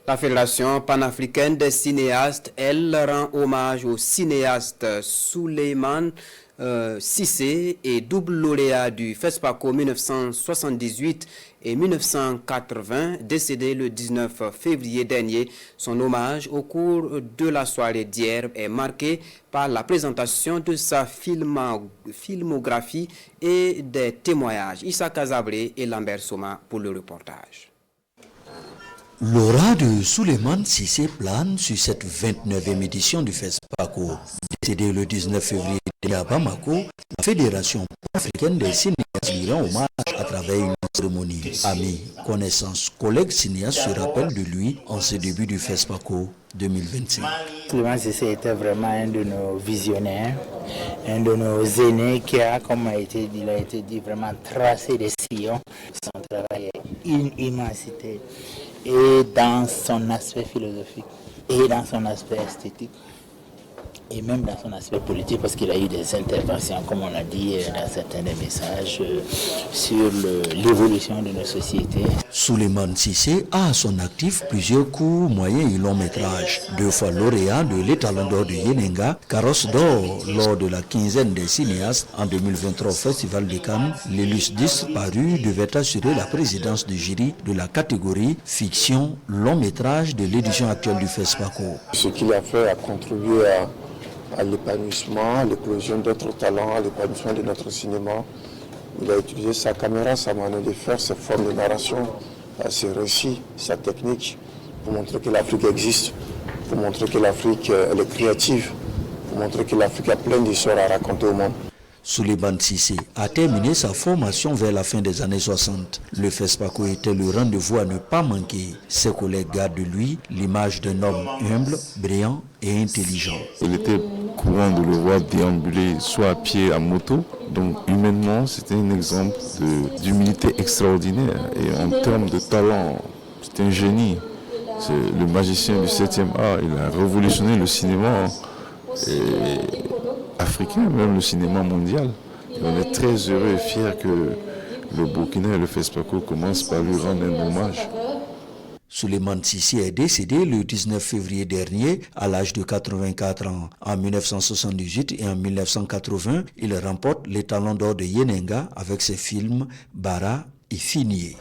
La Fédération panafricaine des cinéastes, elle rend hommage au cinéaste Souleymane Cissé et double lauréat du FESPACO 1978 et 1980, décédé le 19 février dernier. Son hommage au cours de la soirée d'hier est marqué par la présentation de sa filmographie et des témoignages. Issa Kazabré et Lambert Soma pour le reportage. L'aura de Souleymane Cissé plane sur cette 29e édition du FESPACO. Décédé le 19 février à Bamako, la Fédération panafricaine des cinéastes lui rend hommage à travers une cérémonie. Amis, connaissances, collègues cinéastes se rappellent de lui en ce début du FESPACO 2025. Souleymane Cissé était vraiment un de nos visionnaires, un de nos aînés qui a, comme il a été dit, vraiment tracé des sillons. Son travail est une immensité. Et dans son aspect philosophique, et dans son aspect esthétique, et même dans son aspect politique, parce qu'il a eu des interventions, comme on l'a dit dans certains des messages, sur l'évolution de nos sociétés. Souleymane Cissé a à son actif plusieurs courts, moyens et longs métrages. 2 fois lauréat de l'Étalon d'or de Yenenga, carrosse d'or lors de la quinzaine des cinéastes en 2023 au Festival de Cannes. L'Élus 10 paru devait assurer la présidence du jury de la catégorie fiction long métrage de l'édition actuelle du FESPACO. Ce qu'il a fait a contribué à l'épanouissement, à l'éclosion d'autres talents, à l'épanouissement de notre cinéma. Il a utilisé sa caméra, sa manière de faire, ses formes de narration, ses récits, sa technique, pour montrer que l'Afrique existe, pour montrer que l'Afrique elle est créative, pour montrer que l'Afrique a plein d'histoires à raconter au monde. Souleymane Cissé a terminé sa formation vers la fin des années 60. Le FESPACO était le rendez-vous à ne pas manquer. Ses collègues gardent de lui l'image d'un homme humble, brillant et intelligent. Il était courant de le voir déambuler soit à pied, à moto. Donc humainement, c'était un exemple d'humilité extraordinaire. Et en termes de talent, c'est un génie. C'est le magicien du 7e art. Il a révolutionné le cinéma africain, même le cinéma mondial. Et on est très heureux et fiers que le Burkina et le FESPACO commencent par lui rendre un hommage. Souleymane Cissé est décédé le 19 février dernier à l'âge de 84 ans. En 1978 et en 1980, il remporte l'Étalon d'or de Yenenga avec ses films Bara et Finié.